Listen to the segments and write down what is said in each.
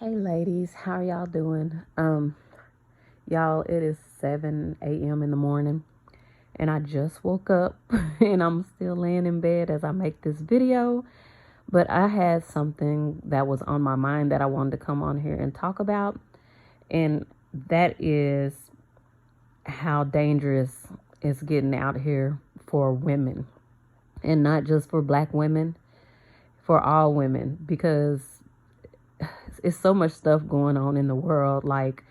Hey ladies, how are y'all doing? Y'all, it is 7 a.m. in the morning and I just woke up and I'm still laying in bed as I make this video. But I had something that was on my mind that I wanted to come on here and talk about, and that is how dangerous it's getting out here for women, and not just for black women, for all women, because it's so much stuff going on in the world, like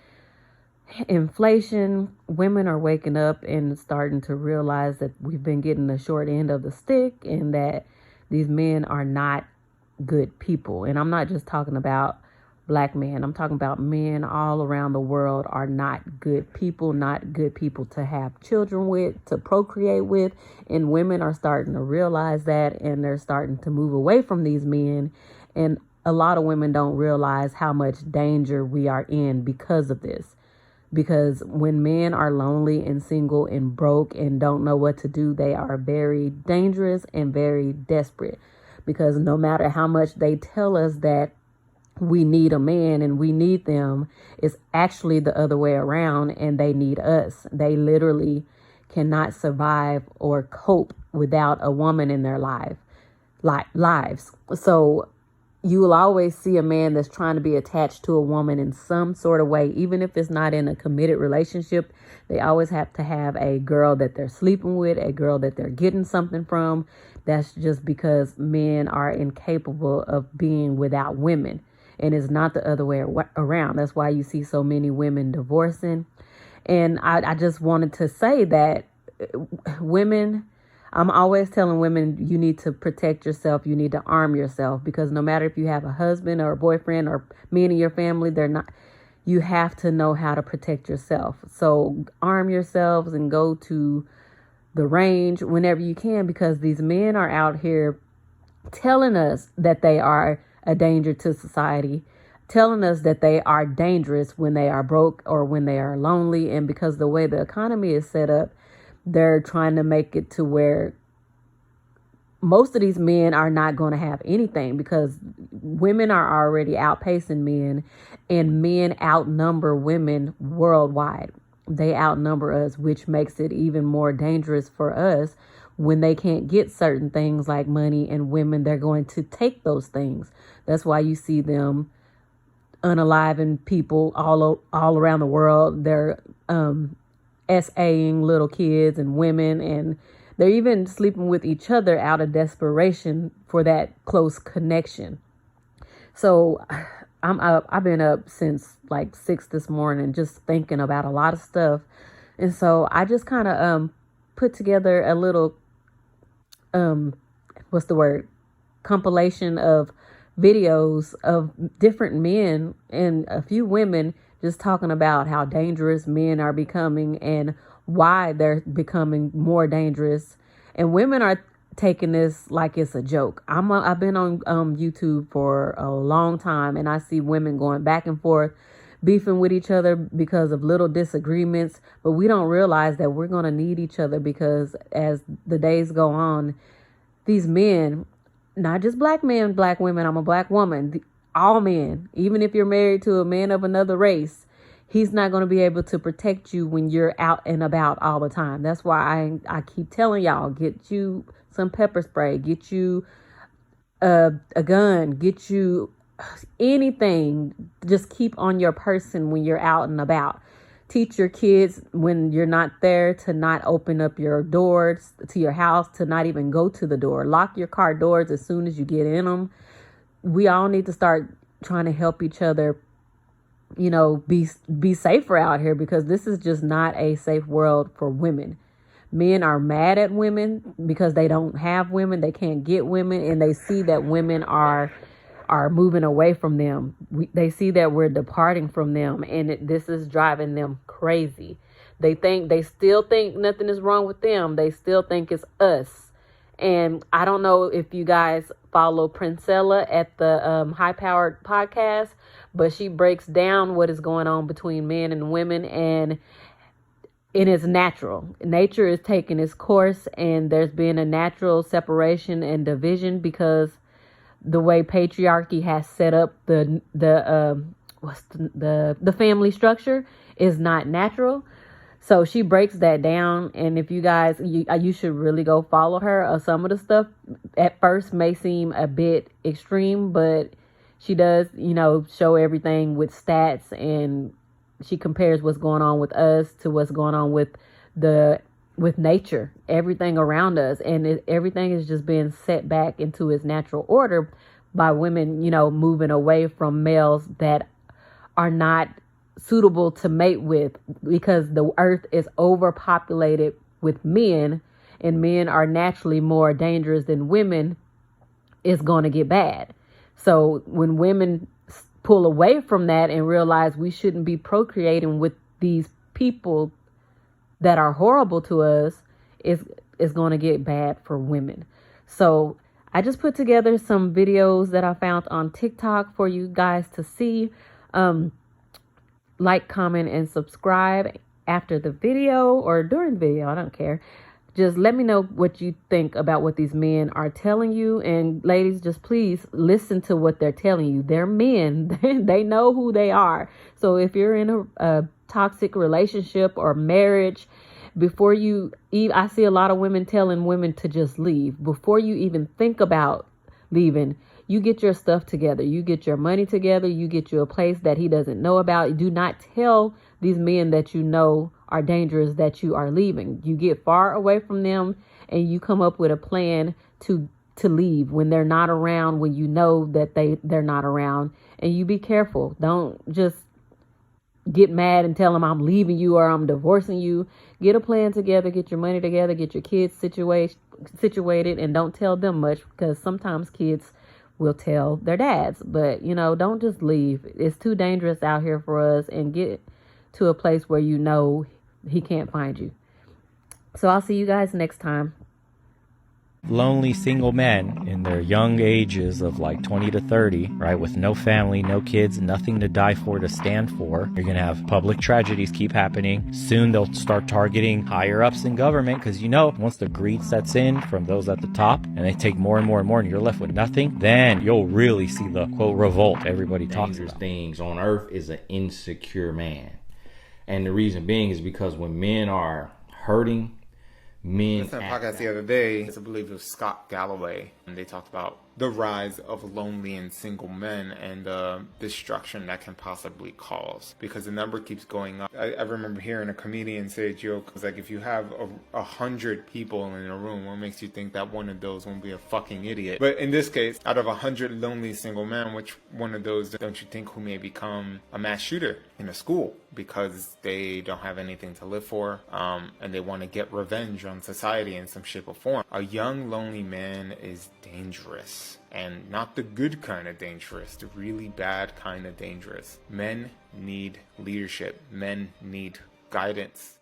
inflation. Women are waking up and starting to realize that we've been getting the short end of the stick and that these men are not good people. And I'm not just talking about black men, I'm talking about men all around the world are not good people, not good people to have children with, to procreate with. And women are starting to realize that, and they're starting to move away from these men. And a lot of women don't realize how much danger we are in because of this. Because when men are lonely and single and broke and don't know what to do, they are very dangerous and very desperate. Because no matter how much they tell us that we need a man and we need them, it's actually the other way around, and they need us. They literally cannot survive or cope without a woman in their lives. So you will always see a man that's trying to be attached to a woman in some sort of way, even if it's not in a committed relationship. They always have to have a girl that they're sleeping with, a girl that they're getting something from. That's just because men are incapable of being without women. And it's not the other way around. That's why you see so many women divorcing. And I just wanted to say that women, I'm always telling women, you need to protect yourself. You need to arm yourself, because no matter if you have a husband or a boyfriend or men in your family, you have to know how to protect yourself. So arm yourselves and go to the range whenever you can, because these men are out here telling us that they are a danger to society, telling us that they are dangerous when they are broke or when they are lonely. And because the way the economy is set up, they're trying to make it to where most of these men are not going to have anything, because women are already outpacing men, and men outnumber women worldwide. They outnumber us, which makes it even more dangerous for us. When they can't get certain things like money and women, they're going to take those things. That's why you see them unaliving people all around the world. They're SAing little kids and women, and they're even sleeping with each other out of desperation for that close connection. So I've been up since like 6 this morning, just thinking about a lot of stuff. And so I just kind of put together a little what's the word, compilation of videos of different men and a few women, just talking about how dangerous men are becoming and why they're becoming more dangerous. And women are taking this like it's a joke. I've been on YouTube for a long time, and I see women going back and forth, beefing with each other because of little disagreements. But we don't realize that we're going to need each other, because as the days go on, these men, not just black men, black women, I'm a black woman, all men, even if you're married to a man of another race, he's not going to be able to protect you when you're out and about all the time. That's why I keep telling y'all, get you some pepper spray, get you a gun, get you anything. Just keep on your person when you're out and about. Teach your kids when you're not there to not open up your doors to your house, to not even go to the door. Lock your car doors as soon as you get in them. We all need to start trying to help each other, be safer out here, because this is just not a safe world for women. Men are mad at women because they don't have women, they can't get women, and they see that women are moving away from them. They see that we're departing from them, and this is driving them crazy. They still think nothing is wrong with them. They still think it's us. And I don't know if you guys follow Princella at the High Powered podcast, but she breaks down what is going on between men and women, and it is natural. Nature is taking its course, and there's been a natural separation and division because the way patriarchy has set up the the family structure is not natural. So she breaks that down, and if you guys, you should really go follow her. Some of the stuff at first may seem a bit extreme, but she does, show everything with stats, and she compares what's going on with us to what's going on with nature, everything around us, and everything is just being set back into its natural order by women, moving away from males that are not suitable to mate with, because the earth is overpopulated with men, and men are naturally more dangerous than women. It's going to get bad. So when women pull away from that and realize we shouldn't be procreating with these people that are horrible to us, is going to get bad for women. So I just put together some videos that I found on TikTok for you guys to see. Like, comment, and subscribe after the video or during the video. I don't care. Just let me know what you think about what these men are telling you. And ladies, just please listen to what they're telling you. They're men. They know who they are. So if you're in a toxic relationship or marriage, before you I see a lot of women telling women to just leave. Before you even think about leaving, you get your stuff together. You get your money together. You get you a place that he doesn't know about. Do not tell these men that you know are dangerous that you are leaving. You get far away from them, and you come up with a plan to leave when they're not around, when you know that they're not around. And you be careful. Don't just get mad and tell them I'm leaving you or I'm divorcing you. Get a plan together, get your money together, get your kids situated, and don't tell them much, because sometimes kids will tell their dads. But, don't just leave. It's too dangerous out here for us, and get to a place where he can't find you. So I'll see you guys next time. Lonely single men in their young ages of like 20 to 30, right, with no family, no kids, nothing to die for, to stand for. You're going to have public tragedies keep happening. Soon they'll start targeting higher ups in government, because once the greed sets in from those at the top and they take more and more and more and you're left with nothing, then you'll really see the, quote, revolt everybody talks about. Things on earth is an insecure man. And the reason being is because when men are hurting, men. Listened to a podcast the other day, I believe it was Scott Galloway, and they talked about the rise of lonely and single men and the destruction that can possibly cause, because the number keeps going up. I remember hearing a comedian say a joke. It was like, if you have 100 people in a room, what makes you think that one of those won't be a fucking idiot? But in this case, out of 100 lonely single men, which one of those don't you think who may become a mass shooter in a school because they don't have anything to live for, and they want to get revenge on society in some shape or form? A young lonely man is dangerous. And not the good kind of dangerous, the really bad kind of dangerous. Men need leadership. Men need guidance.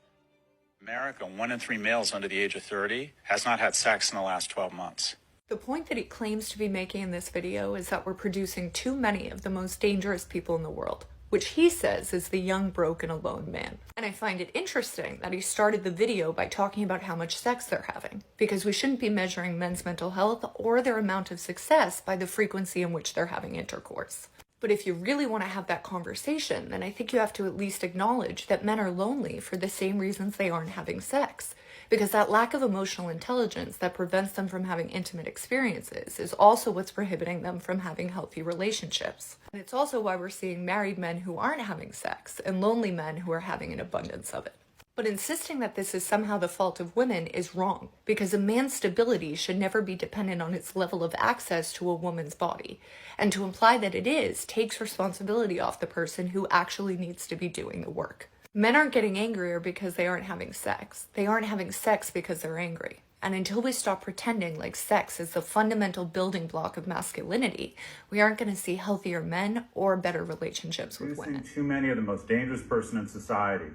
America, 1 in 3 males under the age of 30 has not had sex in the last 12 months. The point that he claims to be making in this video is that we're producing too many of the most dangerous people in the world, which he says is the young, broken, alone man. And I find it interesting that he started the video by talking about how much sex they're having, because we shouldn't be measuring men's mental health or their amount of success by the frequency in which they're having intercourse. But if you really want to have that conversation, then I think you have to at least acknowledge that men are lonely for the same reasons they aren't having sex. Because that lack of emotional intelligence that prevents them from having intimate experiences is also what's prohibiting them from having healthy relationships. And it's also why we're seeing married men who aren't having sex and lonely men who are having an abundance of it. But insisting that this is somehow the fault of women is wrong, because a man's stability should never be dependent on its level of access to a woman's body. And to imply that it is takes responsibility off the person who actually needs to be doing the work. Men aren't getting angrier because they aren't having sex. They aren't having sex because they're angry. And until we stop pretending like sex is the fundamental building block of masculinity, we aren't going to see healthier men or better relationships with women. Too many of the most dangerous person in society.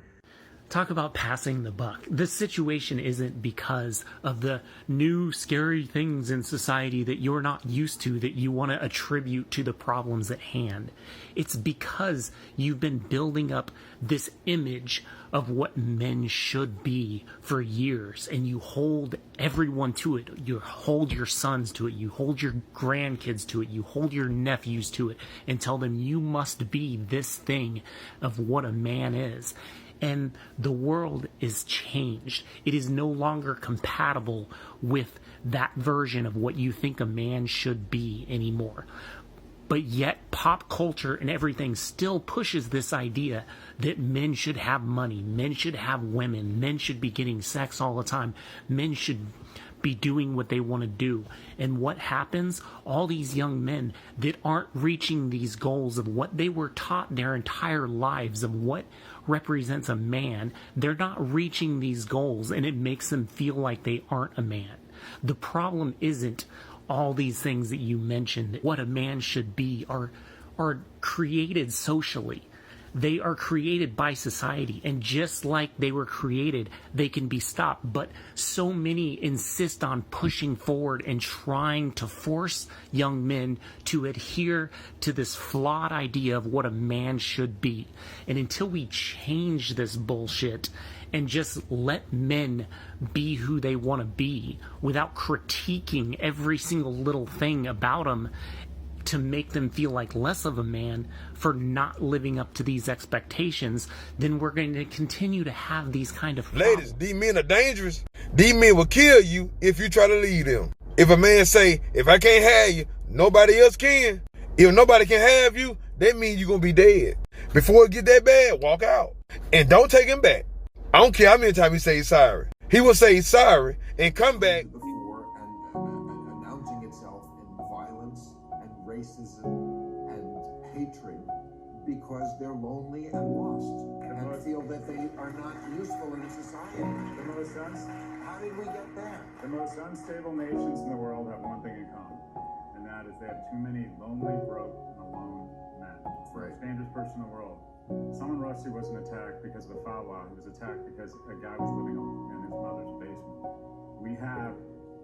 Talk about passing the buck. This situation isn't because of the new scary things in society that you're not used to that you want to attribute to the problems at hand. It's because you've been building up this image of what men should be for years, and you hold everyone to it. You hold your sons to it. You hold your grandkids to it. You hold your nephews to it and tell them you must be this thing of what a man is. And the world is changed. It is no longer compatible with that version of what you think a man should be anymore. But yet pop culture and everything still pushes this idea that men should have money, men should have women, men should be getting sex all the time, men should be doing what they want to do. And what happens? All these young men that aren't reaching these goals of what they were taught their entire lives of what represents a man, they're not reaching these goals, and it makes them feel like they aren't a man. The problem isn't all these things that you mentioned. What a man should be are created socially. They are created by society, and just like they were created, they can be stopped. But so many insist on pushing forward and trying to force young men to adhere to this flawed idea of what a man should be. And until we change this bullshit and just let men be who they want to be without critiquing every single little thing about them to make them feel like less of a man for not living up to these expectations, then we're going to continue to have these kind of problems. Ladies, these men are dangerous. These men will kill you if you try to leave them. If a man say, if I can't have you, nobody else can. If nobody can have you, that means you're going to be dead. Before it get that bad, walk out. And don't take him back. I don't care how many times he say he's sorry. He will say he's sorry and come back. Before and announcing itself in violence and racism and hatred because they're lonely and lost and feel that they are not useful in society. How did we get there? The most unstable nations in the world have one thing in common, and that is they have too many lonely, broke, and alone men. It's the most dangerous person in the world. Salman Rushdie wasn't attacked because of a fatwa. He was attacked because a guy was living in his mother's basement.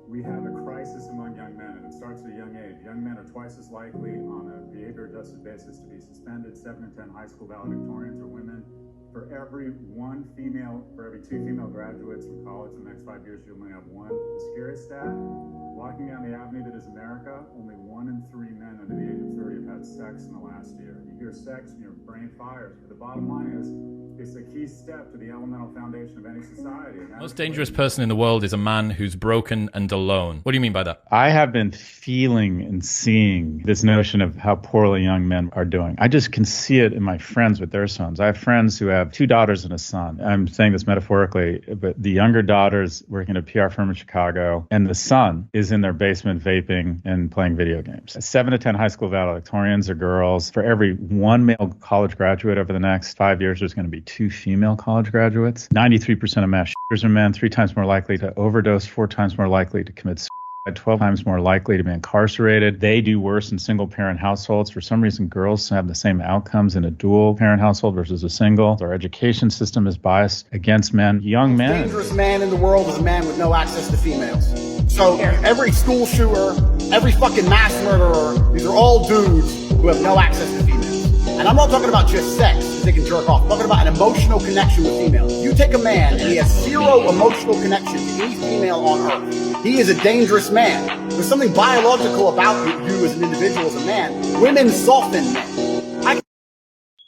We have a crisis among young men, and it starts at a young age. Young men are twice as likely on a behavior-adjusted basis to be suspended. 7 in 10 high school valedictorians are women. For every two female graduates from college in the next 5 years, you only have one. The scariest stat, walking down the avenue that is America, only 1 in 3 men under the age of 30 have had sex in the last year. You hear sex and your brain fires, but the bottom line is, it's a key step to the elemental foundation of any society. The most dangerous person in the world is a man who's broken and alone. What do you mean by that? I have been feeling and seeing this notion of how poorly young men are doing. I just can see it in my friends with their sons. I have friends who have 2 daughters and a son. I'm saying this metaphorically, but the younger daughter's working at a PR firm in Chicago, and the son is in their basement vaping and playing video games. 7 to 10 high school valedictorians are girls. For every 1 male college graduate over the next 5 years, there's going to be 2 female college graduates. 93% of mass shooters are men, 3 times more likely to overdose, 4 times more likely to commit suicide, 12 times more likely to be incarcerated. They do worse in single-parent households. For some reason, girls have the same outcomes in a dual-parent household versus a single. Our education system is biased against men. Young men. The most dangerous man in the world is a man with no access to females. So every school shooter, every fucking mass murderer, these are all dudes who have no access to females. And I'm not talking about just sex, so they can jerk off. I'm talking about an emotional connection with females. You take a man and he has 0 emotional connection to any female on earth. He is a dangerous man. There's something biological about you as an individual, as a man. Women soften men.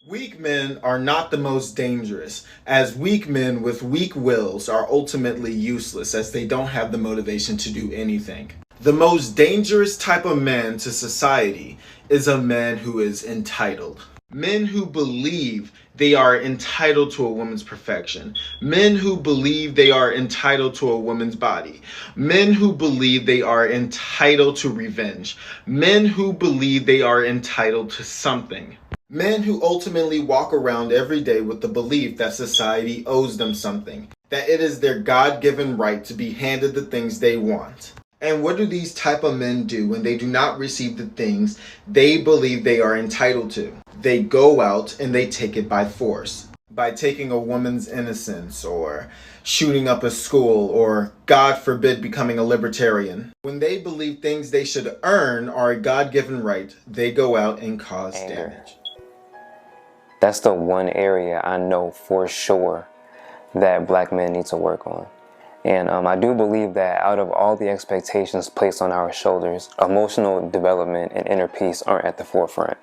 Weak men are not the most dangerous, as weak men with weak wills are ultimately useless, as they don't have the motivation to do anything. The most dangerous type of man to society is a man who is entitled. Men who believe they are entitled to a woman's perfection. Men who believe they are entitled to a woman's body. Men who believe they are entitled to revenge. Men who believe they are entitled to something. Men who ultimately walk around every day with the belief that society owes them something. That it is their God-given right to be handed the things they want. And what do these type of men do when they do not receive the things they believe they are entitled to? They go out and they take it by force. by taking a woman's innocence or shooting up a school or, God forbid, becoming a libertarian. When they believe things they should earn are a God-given right, they go out and cause damage. That's the one area I know for sure that black men need to work on. And I do believe that out of all the expectations placed on our shoulders, emotional development and inner peace aren't at the forefront.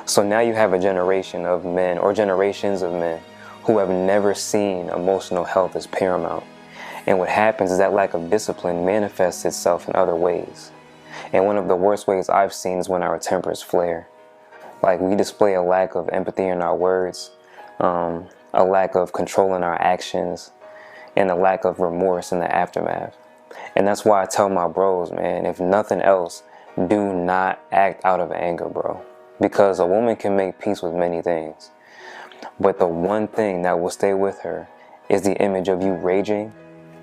So now you have a generation of men, or generations of men, who have never seen emotional health as paramount. And what happens is that lack of discipline manifests itself in other ways. And one of the worst ways I've seen is when our tempers flare. Like, we display a lack of empathy in our words, a lack of control in our actions, and a lack of remorse in the aftermath. And that's why I tell my bros, man, if nothing else, do not act out of anger, bro. Because a woman can make peace with many things, but the one thing that will stay with her is the image of you raging,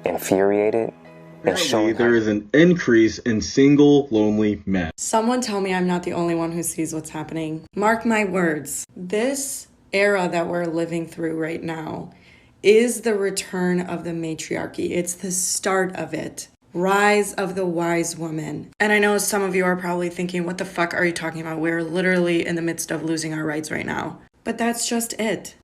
infuriated, and showing there is an increase in single, lonely men. Someone tell me I'm not the only one who sees what's happening. Mark my words. This era that we're living through right now is the return of the matriarchy. It's the start of it. Rise of the wise woman. And I know some of you are probably thinking, what the fuck are you talking about? We're literally in the midst of losing our rights right now. But that's just it.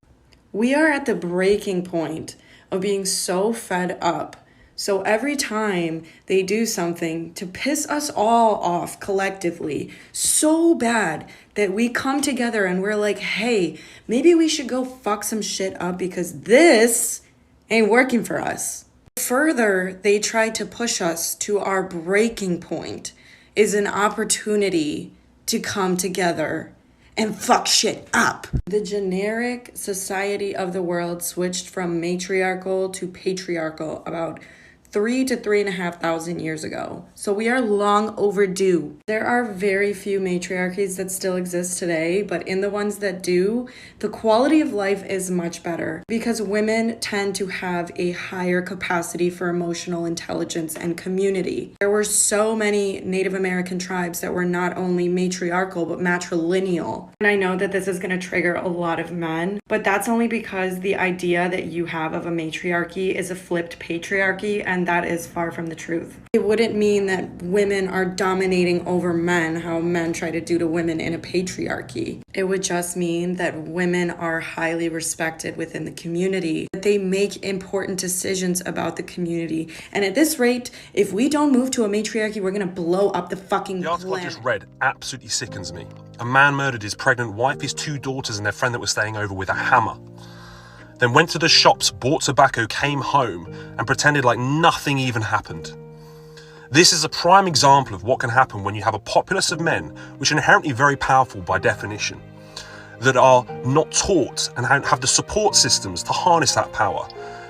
We are at the breaking point of being so fed up. So every time they do something to piss us all off collectively so bad that we come together and we're like, hey, maybe we should go fuck some shit up because this ain't working for us. Further, they try to push us to our breaking point is an opportunity to come together and fuck shit up. The generic society of the world switched from matriarchal to patriarchal about 3,000 to 3,500 years ago. So we are long overdue. There are very few matriarchies that still exist today, but in the ones that do, the quality of life is much better because women tend to have a higher capacity for emotional intelligence and community. There were so many Native American tribes that were not only matriarchal, but matrilineal. And I know that this is going to trigger a lot of men, but that's only because the idea that you have of a matriarchy is a flipped patriarchy, and that is far from the truth. It wouldn't mean that women are dominating over men, how men try to do to women in a patriarchy. It would just mean that women are highly respected within the community, that they make important decisions about the community. And at this rate, if we don't move to a matriarchy, we're gonna blow up the fucking planet. The article I just read absolutely sickens me. A man murdered his pregnant wife, his 2 daughters, and their friend that was staying over with a hammer. Then went to the shops, bought tobacco, came home, and pretended like nothing even happened. This is a prime example of what can happen when you have a populace of men, which are inherently very powerful by definition, that are not taught and have the support systems to harness that power,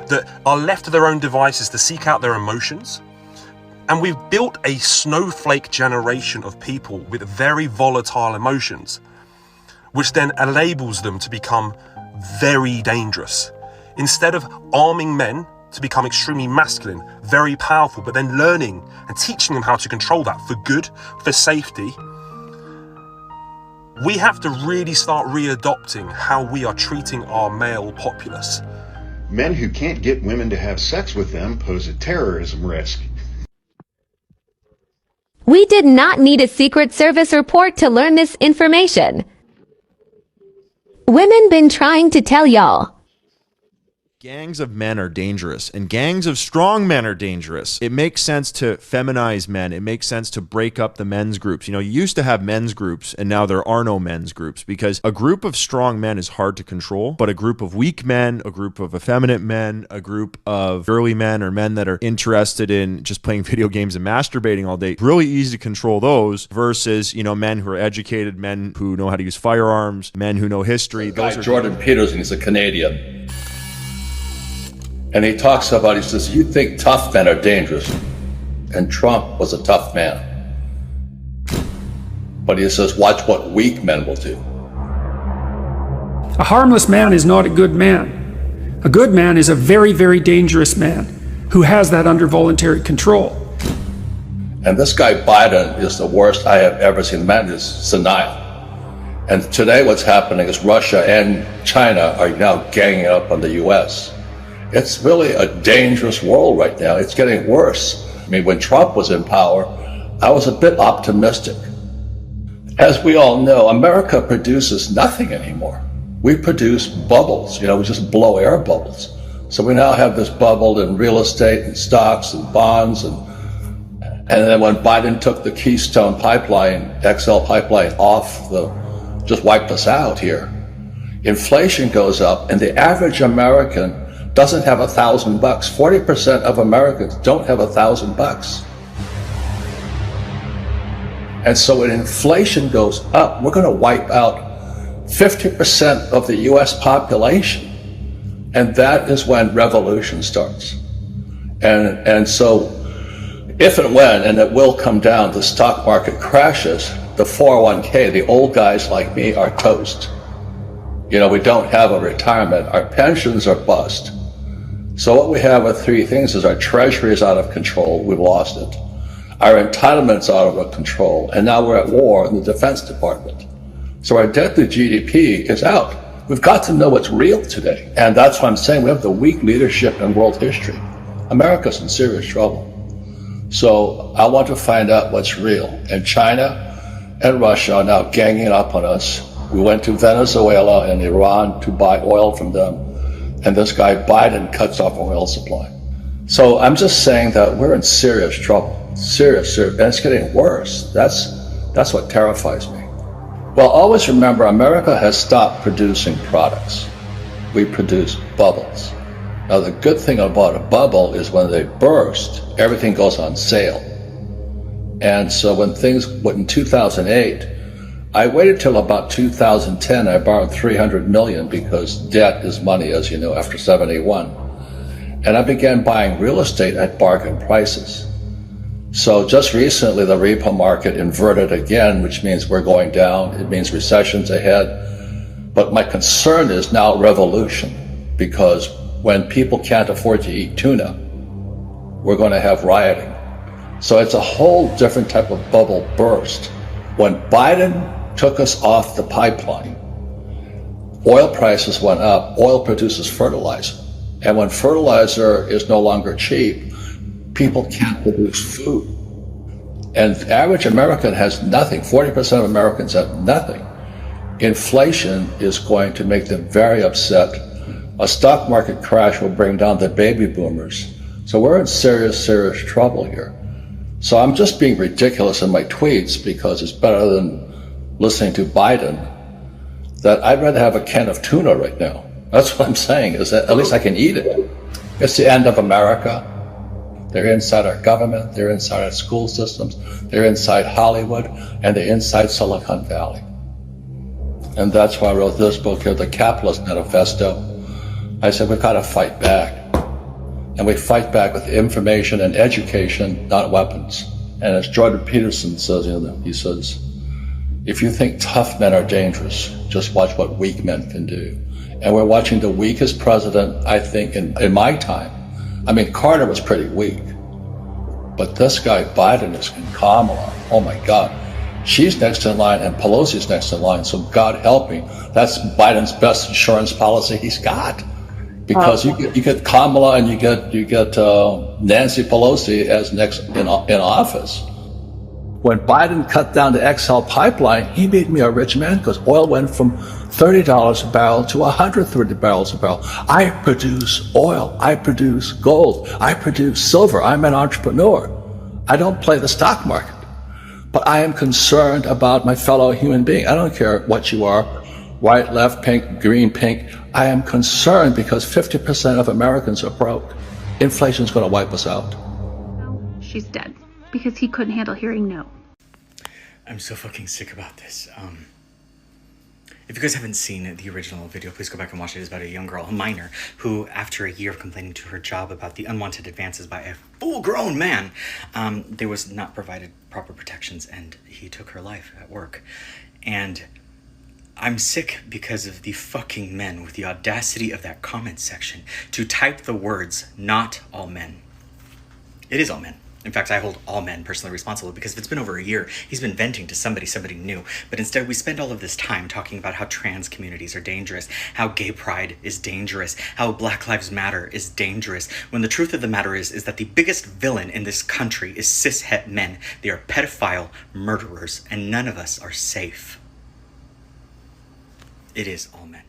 that are left to their own devices to seek out their emotions. And we've built a snowflake generation of people with very volatile emotions, which then enables them to become very dangerous. Instead of arming men to become extremely masculine, very powerful, but then learning and teaching them how to control that for good, for safety, we have to really start readopting how we are treating our male populace. Men who can't get women to have sex with them pose a terrorism risk. We did not need a Secret Service report to learn this information. Women been trying to tell y'all. Gangs of men are dangerous, and gangs of strong men are dangerous. It makes sense to feminize men. It makes sense to break up the men's groups. You know, you used to have men's groups, and now there are no men's groups, because a group of strong men is hard to control, but a group of weak men, a group of effeminate men, a group of girly men, or men that are interested in just playing video games and masturbating all day, it's really easy to control those versus, you know, men who are educated, men who know how to use firearms, men who know history. Those are Jordan Peterson is a Canadian. And he talks about, he says, you think tough men are dangerous. And Trump was a tough man. But he says, watch what weak men will do. A harmless man is not a good man. A good man is a very, very dangerous man who has that under voluntary control. And this guy Biden is the worst I have ever seen. The man is senile. And today what's happening is Russia and China are now ganging up on the US. It's really a dangerous world right now. It's getting worse. I mean, when Trump was in power, I was a bit optimistic. As we all know, America produces nothing anymore. We produce bubbles, we just blow air bubbles. So we now have this bubble in real estate and stocks and bonds. And then when Biden took the Keystone pipeline, XL pipeline off just wiped us out here. Inflation goes up and the average American doesn't have $1,000. 40% of Americans don't have $1,000. And so when inflation goes up, we're going to wipe out 50% of the US population. And that is when revolution starts. And so if and when, and it will come down, the stock market crashes, the 401k, the old guys like me are toast. We don't have a retirement. Our pensions are bust. So what we have are three things is our treasury is out of control. We've lost it. Our entitlements are out of control. And now we're at war in the Defense Department. So our debt to GDP is out. We've got to know what's real today. And that's what I'm saying. We have the weak leadership in world history. America's in serious trouble. So I want to find out what's real. And China and Russia are now ganging up on us. We went to Venezuela and Iran to buy oil from them. And this guy Biden cuts off our oil supply. So I'm just saying that we're in serious trouble. Serious. And it's getting worse. That's what terrifies me. Well, always remember, America has stopped producing products. We produce bubbles. Now, the good thing about a bubble is when they burst, everything goes on sale. And so when things went in 2008, I waited till about 2010. I borrowed $300 million because debt is money, as you know, after 71. And I began buying real estate at bargain prices. So just recently, the repo market inverted again, which means we're going down. It means recession's ahead. But my concern is now revolution, because when people can't afford to eat tuna, we're going to have rioting. So it's a whole different type of bubble burst. When Biden took us off the pipeline, oil prices went up. Oil produces fertilizer. And when fertilizer is no longer cheap, people can't produce food. And the average American has nothing. 40% of Americans have nothing. Inflation is going to make them very upset. A stock market crash will bring down the baby boomers. So we're in serious, serious trouble here. So I'm just being ridiculous in my tweets because it's better than listening to Biden, that I'd rather have a can of tuna right now. That's what I'm saying, is that at least I can eat it. It's the end of America. They're inside our government, they're inside our school systems, they're inside Hollywood, and they're inside Silicon Valley. And that's why I wrote this book here, The Capitalist Manifesto. I said, we've got to fight back. And we fight back with information and education, not weapons. And as Jordan Peterson says, he says, if you think tough men are dangerous, just watch what weak men can do. And we're watching the weakest president, I think, in my time. I mean, Carter was pretty weak. But this guy, Biden, is in Kamala. Oh my God. She's next in line and Pelosi's next in line. So God help me. That's Biden's best insurance policy he's got. Because you get Kamala and you get Nancy Pelosi as next in office. When Biden cut down the XL pipeline, he made me a rich man because oil went from $30 a barrel to $130 a barrel. I produce oil. I produce gold. I produce silver. I'm an entrepreneur. I don't play the stock market. But I am concerned about my fellow human being. I don't care what you are, white, left, pink, green, pink. I am concerned because 50% of Americans are broke. Inflation's going to wipe us out. She's dead because he couldn't handle hearing no. I'm so fucking sick about this. If you guys haven't seen the original video, please go back and watch it. It's about a young girl, a minor, who, after a year of complaining to her job about the unwanted advances by a full-grown man, they was not provided proper protections, and he took her life at work. And I'm sick because of the fucking men with the audacity of that comment section to type the words, not all men. It is all men. In fact, I hold all men personally responsible, because if it's been over a year, he's been venting to somebody new. But instead, we spend all of this time talking about how trans communities are dangerous, how gay pride is dangerous, how Black Lives Matter is dangerous, when the truth of the matter is that the biggest villain in this country is cis-het men. They are pedophile murderers, and none of us are safe. It is all men.